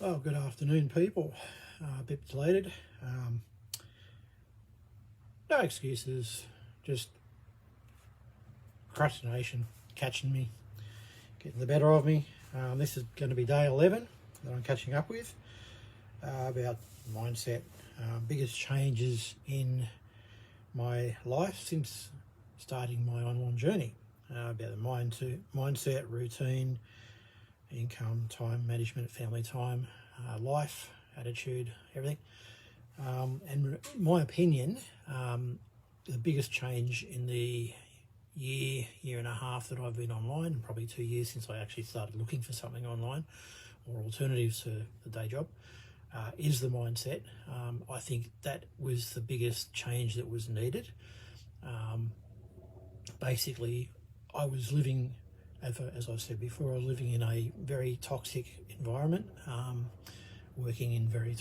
Oh, good afternoon, people. A bit belated. No excuses, just procrastination catching me, getting the better of me. This is going to be day 11 that I'm catching up with about mindset. Biggest changes in my life since starting my online journey about the mindset, routine, income, time management, family time, life, attitude, everything. And in my opinion, the biggest change in the year and a half that I've been online, probably 2 years since I actually started looking for something online or alternatives to the day job, is the mindset. I think that was the biggest change that was needed. Basically, I was living, as I said before, I was living in a very toxic environment, working in very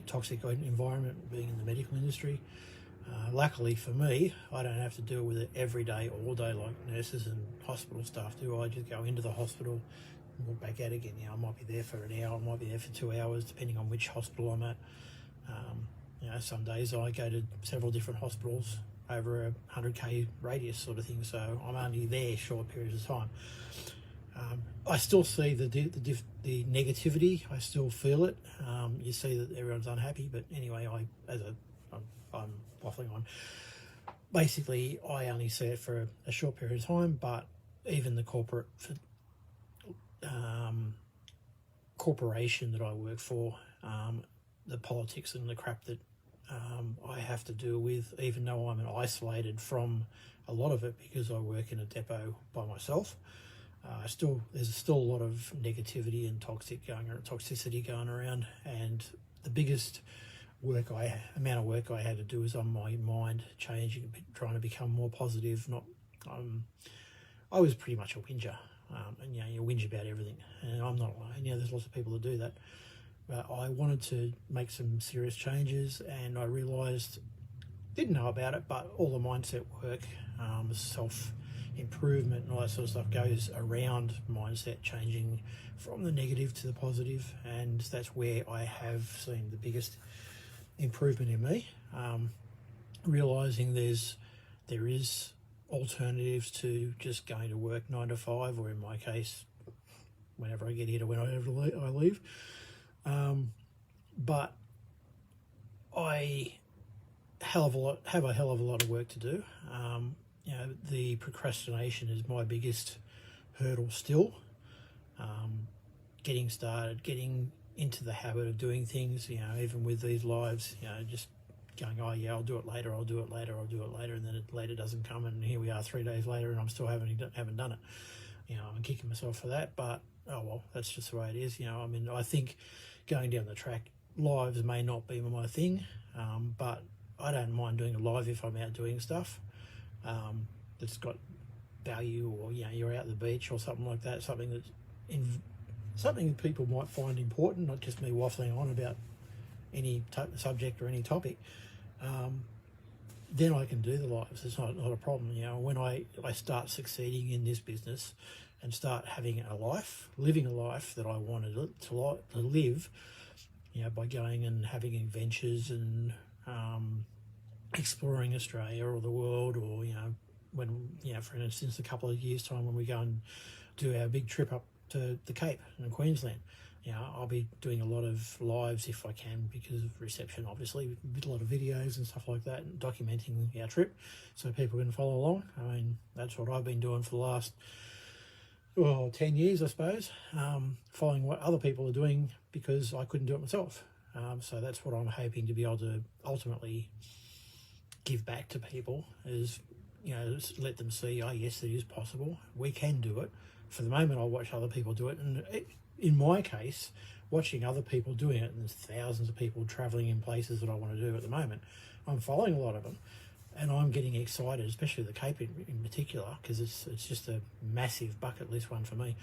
toxic environment, being in the medical industry. Luckily for me, I don't have to deal with it every day, all day, like nurses and hospital staff do. I just go into the hospital and walk back out again. I might be there for an hour, I might be there for 2 hours, depending on which hospital I'm at. Some days I go to several different hospitals over a 100k radius sort of thing, so I'm only there short periods of time. I still see the negativity. I still feel it. You see that everyone's unhappy, but anyway, I'm waffling on. Basically, I only see it for a short period of time, but even the corporation that I work for, the politics and the crap that I have to deal with, even though I'm isolated from a lot of it because I work in a depot by myself. There's still a lot of negativity and toxicity going around, and the biggest amount of work I had to do is on my mind, changing, trying to become more positive. I was pretty much a whinger, and you whinge about everything, and I'm not alone. There's lots of people that do that. But I wanted to make some serious changes, and I realised, didn't know about it, but all the mindset work, self-improvement and all that sort of stuff goes around mindset, changing from the negative to the positive, and that's where I have seen the biggest improvement in me. Realising there is alternatives to just going to work 9 to 5, or in my case, whenever I get here to whenever I leave. But I have a hell of a lot of work to do. The procrastination is my biggest hurdle still. Getting started, getting into the habit of doing things, even with these lives, just going, oh yeah, I'll do it later, and then it later doesn't come, and here we are 3 days later and I'm still haven't done it. I'm kicking myself for that, but oh well, that's just the way it is. I think going down the track, lives may not be my thing, but I don't mind doing a live if I'm out doing stuff that's got value, or you're out at the beach or something like that, something that people might find important, not just me waffling on about any subject or any topic. Then I can do the lives. It's not a problem. When I start succeeding in this business and start having living a life that I wanted to live, by going and having adventures and exploring Australia or the world, or when for instance, a couple of years' time when we go and do our big trip up to the Cape in Queensland, I'll be doing a lot of lives if I can, because of reception, obviously, a lot of videos and stuff like that, and documenting our trip so people can follow along. That's what I've been doing for the last 10 years, I suppose, following what other people are doing because I couldn't do it myself. So that's what I'm hoping to be able to ultimately give back to people, is let them see, oh yes, it is possible, we can do it. For the moment, I watch other people do it, and in my case, watching other people doing it, and there's thousands of people travelling in places that I want to do at the moment, I'm following a lot of them, and I'm getting excited, especially the Cape in particular, because it's just a massive bucket list one for me,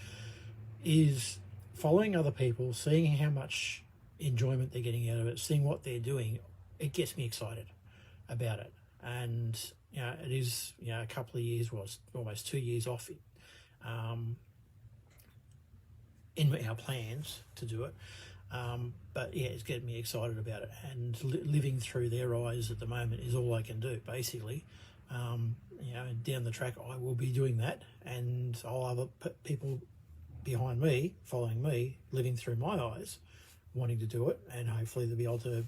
is following other people, seeing how much enjoyment they're getting out of it, seeing what they're doing. It gets me excited about it. And it is a couple of years, almost 2 years off in our plans to do it. But yeah, it's getting me excited about it, and living through their eyes at the moment is all I can do, basically. You know, down the track, I will be doing that, and I'll have people behind me, following me, living through my eyes, wanting to do it, and hopefully they'll be able to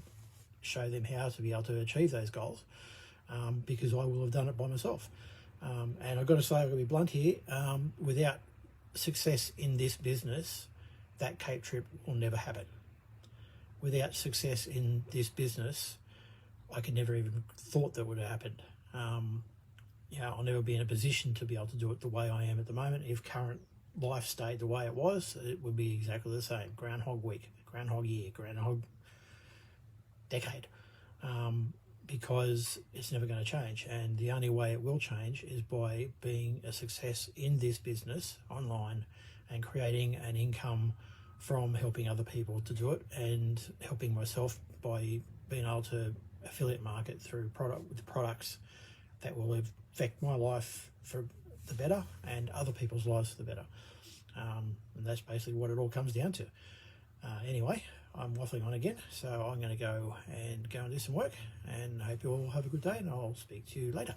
show them how to be able to achieve those goals, because I will have done it by myself. And I've got to say, I've got to be blunt here, without success in this business, that Cape trip will never happen. Without success in this business, I could never even thought that would have happened. You know, I'll never be in a position to be able to do it the way I am at the moment. If current life stayed the way it was, it would be exactly the same. Groundhog week, groundhog year, groundhog decade, because it's never going to change. And the only way it will change is by being a success in this business online and creating an income from helping other people to do it, and helping myself by being able to affiliate market through products that will affect my life for the better and other people's lives for the better. And that's basically what it all comes down to. Anyway, I'm waffling on again, so I'm going to go and do some work, and hope you all have a good day, and I'll speak to you later.